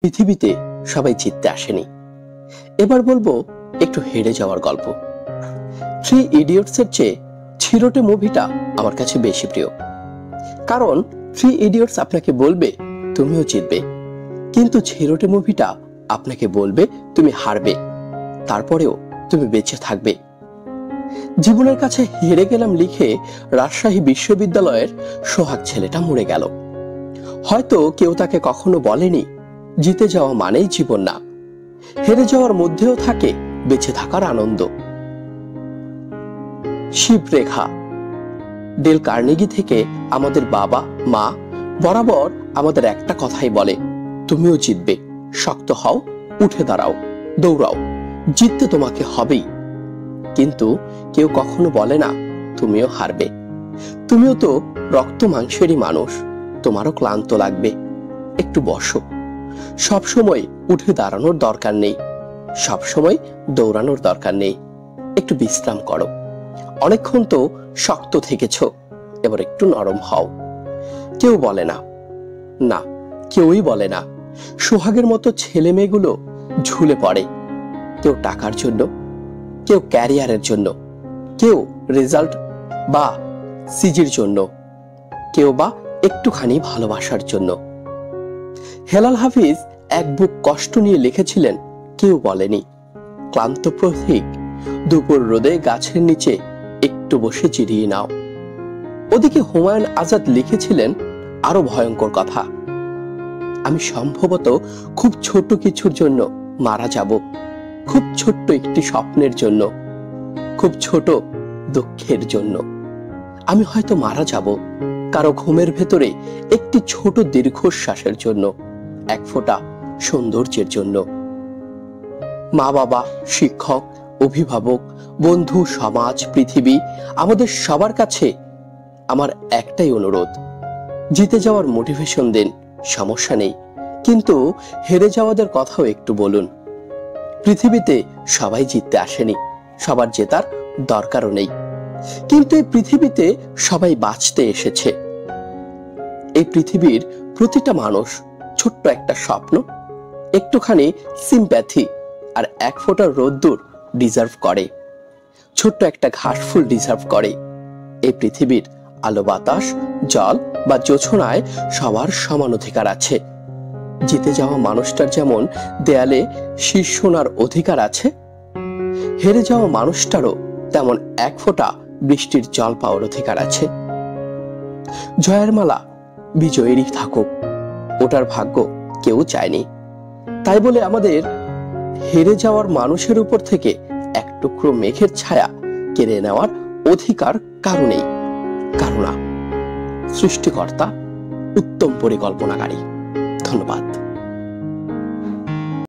পৃথিবীতে সবাই জিততে আসেনি। এবার বলবো একটু হেরে যাওয়ার গল্প। থ্রি ইডিয়টস এর চেয়ে ছিরোটে মুভিটা আমার কাছে বেশি প্রিয়। কারণ থ্রি ইডিয়টস আপনাকে বলবে তুমিও জিতবে, কিন্তু ছিরোটে মুভিটা আপনাকে বলবে তুমি হারবে, তারপরেও তুমি বেঁচে থাকবে। জীবনের কাছে হেরে গেলাম লিখে রাজশাহী বিশ্ববিদ্যালয়ের সোহাগ ছেলেটা মরে গেল। হয়তো কেউ তাকে কখনো বলেনি জিতে যাওয়া মানেই জীবন না, হেরে যাওয়ার মধ্যেও থাকে বেঁচে থাকার আনন্দ। শিবরেখা ডেল কার্নেগি থেকে আমাদের বাবা মা বরাবর আমাদের একটা কথাই বলে, তুমিও জিতবে, শক্ত হও, উঠে দাঁড়াও, দৌড়াও, জিততে তোমাকে হবেই। কিন্তু কেউ কখনো বলে না তুমিও হারবে, তুমিও তো রক্ত মাংসেরই মানুষ, তোমারও ক্লান্ত লাগবে, একটু বসো। সবসময় উঠে দাঁড়ানোর দরকার নেই, সবসময় দৌড়ানোর দরকার নেই, একটু বিশ্রাম করো। অনেকক্ষণ তো শক্ত থেকেছ, এবার একটু নরম হও। কেউ বলে না, না কেউই বলে না সোহাগের মতো ছেলে মেয়েগুলো ঝুলে পড়ে, কেউ টাকার জন্য, কেউ ক্যারিয়ারের জন্য, কেউ রেজাল্ট বা সিজির জন্য, কেউ বা একটুখানি ভালোবাসার জন্য। হেলাল হাফিজ এক বুক কষ্ট নিয়ে লিখেছিলেন, কেউ বলেনি। ক্লান্ত পথিক দুপুর রোদে গাছের নিচে একটু বসে জিরিয়ে নাও। ওদিকে হুমায়ুন আজাদ লিখেছিলেন আরো ভয়ঙ্কর কথা, আমি সম্ভবত খুব ছোট কিছুর জন্য মারা যাব, খুব ছোট্ট একটি স্বপ্নের জন্য, খুব ছোট দুঃখের জন্য। আমি হয়তো মারা যাব কারো ঘুমের ভেতরে একটি ছোট দীর্ঘশ্বাসের জন্য, এক ফোঁটা সৌন্দর্যের জন্য। মা বাবা, শিক্ষক, অভিভাবক, বন্ধু, সমাজ, পৃথিবী, আমাদের সবার কাছে আমার একটাই অনুরোধ, জিতে যাওয়ার মোটিভেশন দিন, সমস্যা নেই, কিন্তু হেরে যাওয়াদের কথাও একটু বলুন। পৃথিবীতে সবাই জিততে আসেনি, সবার জেতার দরকারও নেই, কিন্তু এই পৃথিবীতে সবাই বাঁচতে এসেছে। এই পৃথিবীর প্রতিটা মানুষ ছোট্ট একটা স্বপ্ন, একটুখানি সিম্প্যাথি আর এক ফোঁটা রোদ্দুর ডিজার্ভ করে, ছোট্ট একটা ঘাস ফুল ডিজার্ভ করে। এই পৃথিবীর আলো বাতাস জল বা জোছনায় সবার সমান অধিকার আছে। জিতে যাওয়া মানুষটার যেমন দেয়ালে শীষ শোনার অধিকার আছে, হেরে যাওয়া মানুষটারও তেমন এক ফোঁটা বৃষ্টির জল পাওয়ার অধিকার আছে। জয়ের মালা বিজয়েরই থাকুক, ওটার ভাগ্য কেউ চায়নি। তাই বলে আমাদের হেরে যাওয়ার মানুষের উপর থেকে এক টুকরো মেঘের ছায়া কেড়ে নেওয়ার অধিকার কারণেই, কারণ সৃষ্টিকর্তা উত্তম পরিকল্পনাকারী। ধন্যবাদ।